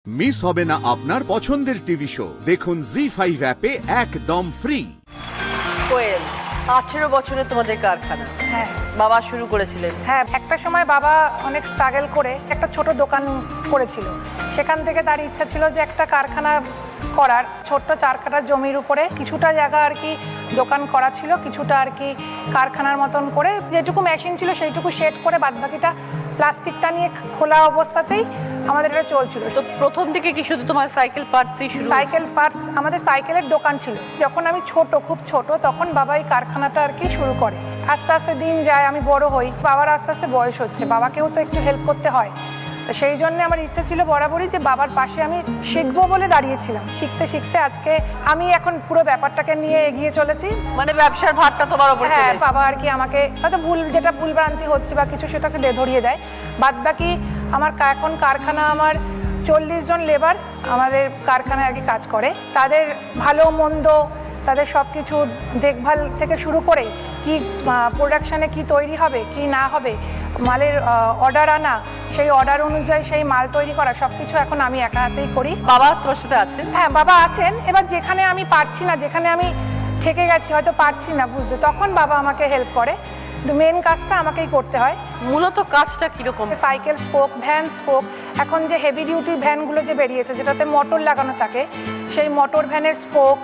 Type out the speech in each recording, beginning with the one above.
Miss হবে না আপনার পছন্দের টিভি শো, দেখুন জি5 অ্যাপে একদম ফ্রি। কোয়েল, 18 বছরে তোমাদের কারখানা। হ্যাঁ, বাবা শুরু করেছিলেন। হ্যাঁ, একটা সময় বাবা অনেক স্ট্রাগল করে একটা ছোট দোকান করেছিল। সেখান থেকে তার ইচ্ছা ছিল যে একটা কারখানা করার। ছোট্ট 4 কাঠা জমির উপরে কিছুটা জায়গা আর কি দোকান করা ছিল, কিছুটা আর কি কারখানার মতন করে যেটুকু মেশিন ছিল সেইটুকু সেট করে বাদবাকিটা প্লাস্টিকটা নিয়ে খোলা অবস্থাতেই আমাদের এটা চলছিল। তো প্রথম দিকে কি শুধু তোমার সাইকেল পার্টস দিয়ে শুরু? সাইকেল পার্টস, আমাদের সাইকেলের দোকান ছিল। যখন আমি ছোট, খুব ছোট, তখন বাবা এই কারখানাটা আর কি শুরু করে। আস্তে আস্তে দিন যায়, আমি বড় হই, বাবার আস্তে আস্তে বয়স হচ্ছে, বাবাকেও তো একটু হেল্প করতে হয়। তো সেই জন্য আমার ইচ্ছা ছিল বরাবরই যে বাবার পাশে আমি শিখবো বলে দাঁড়িয়েছিলাম। শিখতে শিখতে আজকে আমি এখন পুরো ব্যাপারটাকে নিয়ে এগিয়ে চলেছি। মানে ব্যবসার ভারটা তোমার উপরে। হ্যাঁ, বাবা আর কি আমাকে হয়তো যেটা ভুলভ্রান্তি হচ্ছে বা কিছু সেটাকে ধরিয়ে দেয়। বাদ বাকি আমার এখন কারখানা, আমার 40 জন লেবার আমাদের কারখানায় আর কি কাজ করে। তাদের ভালো মন্দ, তাদের সব কিছু দেখভাল থেকে শুরু করে কি প্রোডাকশানে কি তৈরি হবে কি না হবে, মালের অর্ডার আনা, সেই অর্ডার অনুযায়ী সেই মাল তৈরি করা, সব কিছু এখন আমি একা হাতেই করি। বাবা তোমার সাথে আছেন? হ্যাঁ, বাবা আছেন। এবার যেখানে আমি পারছি না, যেখানে আমি ঠেকে গেছি, হয়তো পারছি না বুঝতে, তখন বাবা আমাকে হেল্প করে। কিন্তু মেন কাজটা আমাকেই করতে হয়। মূলত কাজটা কিরকম? সাইকেল স্পোক, ভ্যান স্পোক, এখন যে হেভি ডিউটি ভ্যানগুলো যে বেরিয়েছে যেটাতে মোটর লাগানো থাকে, সেই মোটর ভ্যানের স্পোক,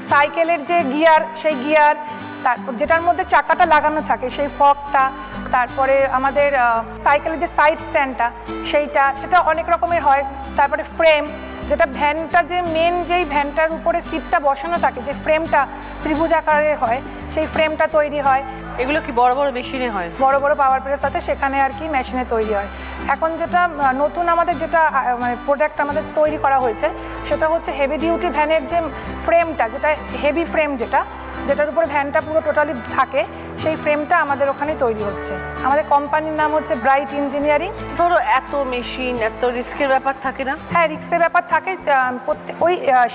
সাইকেলের যে গিয়ার, সেই গিয়ার, তারপর যেটার মধ্যে চাকাটা লাগানো থাকে সেই ফকটা, তারপরে আমাদের সাইকেলের যে সাইড স্ট্যান্ডটা সেটা অনেক রকমের হয়। তারপরে ফ্রেম, যেটা ভ্যানটা যে মেন যেই ভ্যানটার উপরে সিটটা বসানো থাকে, যে ফ্রেমটা ত্রিভুজ আকারে হয়, সেই ফ্রেমটা তৈরি হয়। এগুলো কি বড় বড় মেশিনে হয়? বড় বড় পাওয়ার প্রেস আছে, সেখানে আর কি মেশিনে তৈরি হয়। এখন যেটা নতুন আমাদের যেটা মানে প্রোডাক্ট আমাদের তৈরি করা হয়েছে, সেটা হচ্ছে হেভি ডিউটি ভ্যানের যে ফ্রেমটা, যেটা হেভি ফ্রেম, যেটার উপরে ভ্যানটা পুরো টোটালি থাকে, সেই ফ্রেমটা আমাদের ওখানে তৈরি হচ্ছে। আমাদের কোম্পানির নাম হচ্ছে ব্রাইট ইঞ্জিনিয়ারিং। ধরো এত মেশিন, এত রিস্কের ব্যাপার থাকে না? হ্যাঁ, রিস্কের ব্যাপার থাকে।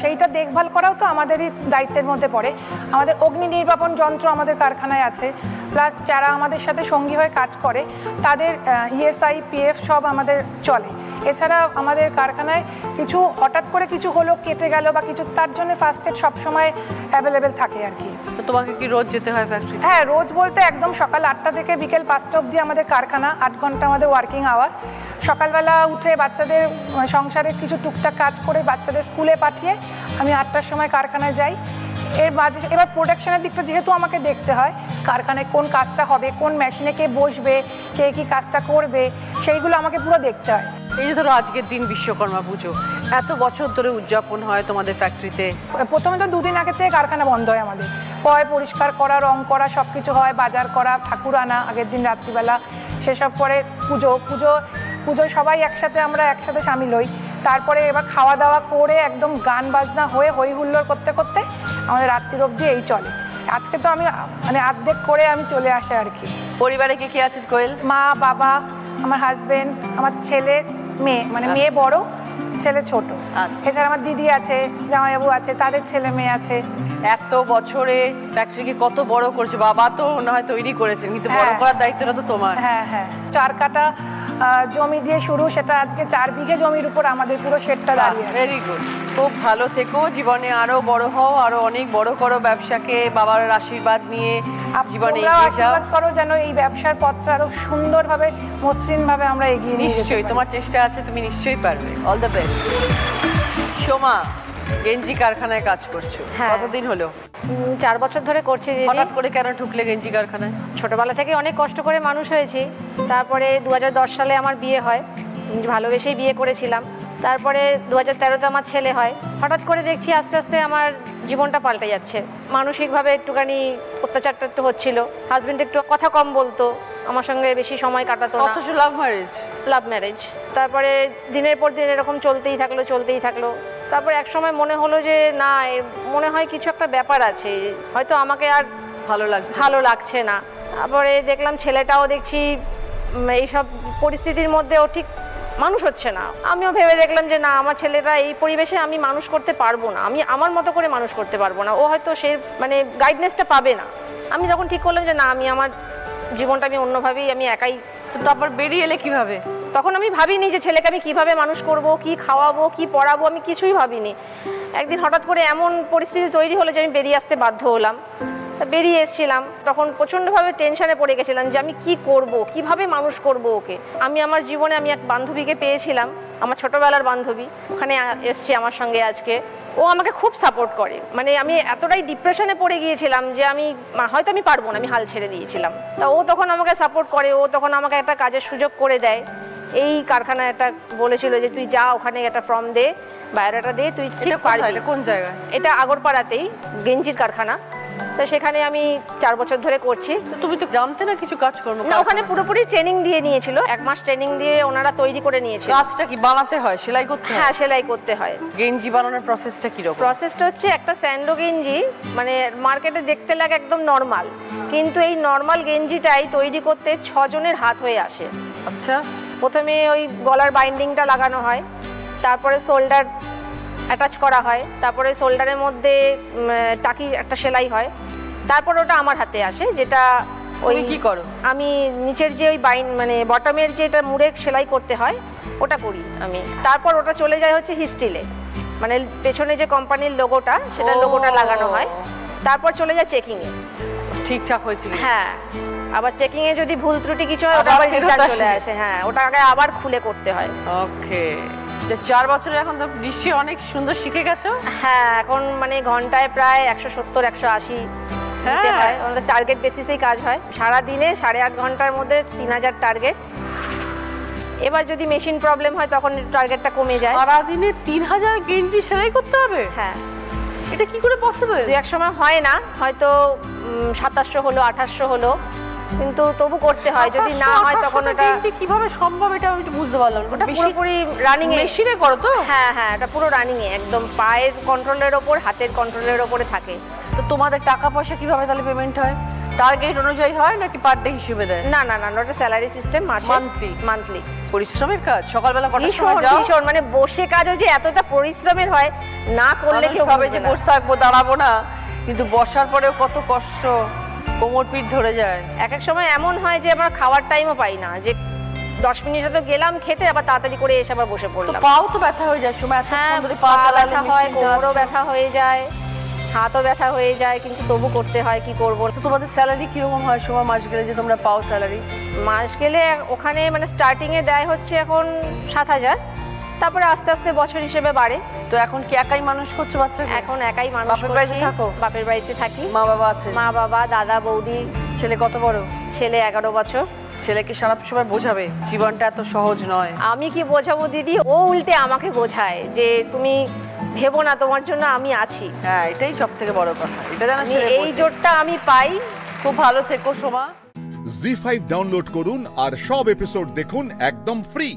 সেইটা দেখভাল করাও তো আমাদেরই দায়িত্বের মধ্যে পড়ে। আমাদের অগ্নি নির্বাপন যন্ত্র আমাদের কারখানায় আছে, প্লাস যারা আমাদের সাথে সঙ্গী হয়ে কাজ করে তাদের ইএসআই, পিএফ সব আমাদের চলে। এছাড়া আমাদের কারখানায় কিছু হঠাৎ করে কিছু হলো, কেটে গেল বা কিছু, তার জন্য ফার্স্ট এড সবসময় অ্যাভেলেবেল থাকে আর কি। তো তোমাকে কি রোজ যেতে হয় ফ্যাক্টরি? হ্যাঁ, রোজ বলতে একদম সকাল 8টা থেকে বিকেল 5টা অবধি আমাদের কারখানা, 8 ঘন্টা আমাদের ওয়ার্কিং আওয়ার। সকালবেলা উঠে বাচ্চাদের সংসারের কিছু টুকটাক কাজ করে বাচ্চাদের স্কুলে পাঠিয়ে আমি 8টার সময় কারখানায় যাই। এর মাঝে এবার প্রোডাকশনের দিকটা যেহেতু আমাকে দেখতে হয়, কারখানায় কোন কাজটা হবে, কোন মেশিনে কে বসবে, কে কী কাজটা করবে, সেইগুলো আমাকে পুরো দেখতে হয়। এই যে ধরো আজকের দিন বিশ্বকর্মা পুজো, এত বছর ধরে উদযাপন হয় তোমাদের ফ্যাক্টরিতে। প্রথমে তো 2 দিন আগে থেকে কারখানা বন্ধ হয় আমাদের। পরিষ্কার করা, রং করা, সব কিছু হয়, বাজার করা, ঠাকুর আনা আগের দিন রাত্রিবেলা, সেসব করে পুজোয় সবাই আমরা একসাথে সামিল হই। তারপরে এবার খাওয়া দাওয়া করে একদম গান বাজনা হয়ে হই হুল্লোড় করতে করতে আমাদের রাত্রির অবধি এই চলে। আজকে তো আমি মানে অর্ধেক করে আমি চলে আসি আর কি। পরিবারে কে কে আছেন কোয়েল? মা, বাবা, আমার হাজবেন্ড, আমার ছেলে, মেয়ে, মানে মেয়ে বড়, ছেলে ছোট। এছাড়া আমার দিদি আছে, জামাইবাবু আছে, তাদের ছেলে মেয়ে আছে। এত বছরে ফ্যাক্টরিকে কত বড় করছে। বাবা তো না হয় তৈরি করেছেন, কিন্তু বড় করার দায়িত্বটা তো তোমার। হ্যাঁ হ্যাঁ, 4 কাঠা জমি দিয়ে শুরু, সেটা আজকে 4 বিঘে জমির উপর আমাদের পুরো শেডটা দাঁড়িয়ে। ভেরি গুড, খুব ভালো থেকো, জীবনে আরো বড় হও, আরো অনেক বড় করো ব্যবসাকে, বাবার আশীর্বাদ নিয়ে জীবনে আশীর্বাদ করো যেন এই ব্যবসার পথটা আরো সুন্দরভাবে, মসৃণভাবে আমরা এগিয়ে নিয়ে যেতে পারি। নিশ্চয়ই, তোমার চেষ্টা আছে, তুমি নিশ্চয়ই পারবে। All the best. সোমা, গেঞ্জি কারখানায় কাজ করছো, কতদিন হলো? 4 বছর ধরে করছি। হঠাৎ করে কেন ঢুকলে গেঞ্জি কারখানায়? ছোটবেলা থেকে অনেক কষ্ট করে মানুষ হয়েছি। তারপরে 2010 সালে আমার বিয়ে হয়, ভালোবেসেই বিয়ে করেছিলাম। তারপরে 2013-তে আমার ছেলে হয়। হঠাৎ করে দেখছি আস্তে আস্তে আমার জীবনটা পাল্টে যাচ্ছে। মানসিকভাবে একটুখানি অত্যাচারটা একটু হচ্ছিল। হাজবেন্ড একটু কথা কম বলতো, আমার সঙ্গে বেশি সময় কাটাতো না। অথচ লাভ ম্যারেজ। তারপরে দিনের পর দিন এরকম চলতেই থাকলো। তারপর এক সময় মনে হলো যে না, মনে হয় কিছু একটা ব্যাপার আছে, হয়তো আমাকে আর ভালো লাগছে না। তারপরে দেখলাম ছেলেটাও দেখছি এইসব পরিস্থিতির মধ্যে ও ঠিক মানুষ হচ্ছে না। আমিও ভেবে দেখলাম যে না, আমার ছেলেটা এই পরিবেশে আমি মানুষ করতে পারবো না, আমি আমার মতো করে মানুষ করতে পারবো না, ও হয়তো সে মানে গাইডনেসটা পাবে না। আমি তখন ঠিক করলাম যে না, আমি আমার জীবনটা আমি অন্যভাবেই আমি একাই তো তারপর বেরিয়ে এলে কিভাবে? তখন আমি ভাবিনি যে ছেলেকে আমি কিভাবে মানুষ করব, কি খাওয়াবো, কি পড়াবো, আমি কিছুই ভাবিনি। একদিন হঠাৎ করে এমন পরিস্থিতি তৈরি হলো যে আমি বেরিয়ে আসতে বাধ্য হলাম। বেরিয়ে এসেছিলাম, তখন প্রচণ্ডভাবে টেনশনে পড়ে গেছিলাম যে আমি কি করব, কিভাবে মানুষ করব ওকে। আমি আমার জীবনে আমি এক বান্ধবীকে পেয়েছিলাম, আমার ছোটবেলার বান্ধবী, ওখানে এসছে আমার সঙ্গে আজকে। ও আমাকে খুব সাপোর্ট করে, মানে আমি এতটাই ডিপ্রেশনে পড়ে গিয়েছিলাম যে আমি হয়তো আমি পারবো না, আমি হাল ছেড়ে দিয়েছিলাম। তা ও তখন আমাকে সাপোর্ট করে, ও তখন আমাকে একটা কাজের সুযোগ করে দেয়। এই কারখানায় একটা বলেছিল যে তুই যা, ওখানে একটা ফর্ম দে, বায়োডাটা দে, তুই ঠিক পারবি। কোন জায়গায়? এটা আগরপাড়াতেই, গেঞ্জির কারখানা। তো সেখানে আমি 4 বছর ধরে করছি। তো তুমি তো জানতে না কিছু কাজকর্ম? না, ওখানে পুরোপুরি ট্রেনিং দিয়ে নিয়েছিল, 1 মাস ট্রেনিং দিয়ে ওনারা তৈরি করে নিয়েছিল। কাজটা কি বানাতে হয়, সেলাই করতে হয়? হ্যাঁ, সেলাই করতে হয়। গেঞ্জি বানানোর প্রসেসটা কি রকম? প্রসেসটা হচ্ছে একটা স্যান্ডো গেঞ্জি, মানে মার্কেটে দেখতে লাগে একদম নর্মাল, কিন্তু এই নর্মাল গেঞ্জিটাই তৈরি করতে 6 জনের হাত হয়ে আসে। আচ্ছা, প্রথমে ওই গলার বাইন্ডিংটা লাগানো হয়, তারপরে শোল্ডার অ্যাটাচ করা হয়, তারপরে শোল্ডারের মধ্যে টাকি একটা সেলাই হয়, তারপর ওটা আমার হাতে আসে। যেটা ওই কি করো? আমি নিচের যে ওই মানে বটমের যেটা মুড়ে সেলাই করতে হয় ওটা করি আমি। তারপর ওটা চলে যায় হচ্ছে হিস্টিলে, মানে পেছনে যে কোম্পানির লোগোটা, সেটা লোগোটা লাগানো হয়। তারপর চলে যায় চেকিংয়ে। ঠিকঠাক হয়েছিল? হ্যাঁ, আবার চেকিংয়ে যদি ভুল ত্রুটি কিছু হয় ওটা আবার রিটার্ন চলে আসে। হ্যাঁ, ওটা আগে আবার খুলে করতে হয়। ওকে। 4 বছরে এখন তো নিশ্চয়ই অনেক সুন্দর শিখে গেছো? হ্যাঁ, এখন মানে ঘন্টায় প্রায় 170 180 দিতে হয়। আমাদের টার্গেট বেসিসেই কাজ হয়। সারা দিনে 8.5 ঘন্টার মধ্যে 3000 টার্গেট। এবার যদি মেশিন প্রবলেম হয় তখন টার্গেটটা কমে যায়। সারা দিনে 3000 গেঞ্জি সেলাই করতে হবে? হ্যাঁ। এটা কি করে পসিবল? এক সময় হয় না, হয়তো 2700 হলো, 2800 হলো, কিন্তু তবু করতে হয়। যদি না হয় তখন এটা কিভাবে সম্ভব, এটা আমি একটু বুঝতে পারলাম না। ওটা পুরোপুরি রানিং এ, মেশিনে করো তো? হ্যাঁ হ্যাঁ, এটা পুরো রানিং এ, একদম পায়ের কন্ট্রোলের ওপর, হাতের কন্ট্রোলের ওপরে থাকে। তো তোমাদের টাকা পয়সা কিভাবে তাহলে পেমেন্ট হয়? টার্গেট অনুযায়ী হয় নাকি পার ডে হিসেবে দেয়? না না না, ওটা স্যালারি সিস্টেম, মাসে মান্থলি। পরিশ্রমের কাজ। সকালবেলা কটার সময় যাও? ভীষণ, মানে বসে কাজও যে এতটা পরিশ্রমের হয়, না করলে কেউ ভাবে যে বসে থাকবো, দাঁড়াবো না, কিন্তু বসার পরেও কত কষ্ট, কোমর পিঠ ধরে যায়। এক এক সময় এমন হয় যে আমরা খাওয়ার টাইমও পাই না, যে 10 মিনিটে তো গেলাম খেতে, আবার তাড়াতাড়ি করে এসে আবার বসে পড়লাম। পাও তো ব্যথা হয়ে যায় সময়, হ্যাঁ, পা ব্যথা হয়, কোমরও ব্যথা হয়ে যায়, হাতও ব্যথা হয়ে যায়, কিন্তু তবু করতে হয়, কি করবো। তো তোমাদের স্যালারি কিরকম হয় সময় মাস গেলে যে তোমরা পাও স্যালারি? মাস গেলে ওখানে মানে স্টার্টিংয়ে দেয় হচ্ছে এখন 7000, তারপরে আস্তে আস্তে বছর হিসেবে বাড়ে। তো এখন কি একাই মানুষ করছো বাচ্চা? এখন একাই মানুষ করছি। বাপের বাড়িতে থাকো? বাপের বাড়িতে থাকি। মা বাবা আছে? মা বাবা, দাদা বৌদি। ছেলে কত বড়? ছেলে 11 বছর। ছেলেকে সারা সময় বোঝাবে জীবনটা এত সহজ নয়। আমি কি বোঝাবো দিদি, ও উল্টে আমাকে বোঝায় যে তুমি ভেবো না, তোমার জন্য আমি আছি। হ্যাঁ, এটাই সব থেকে বড় কথা। এটা জানা, এই জোরটা আমি পাই। খুব ভালো থেকো সোমা। জি5 ডাউনলোড করুন আর সব এপিসোড দেখুন একদম ফ্রি।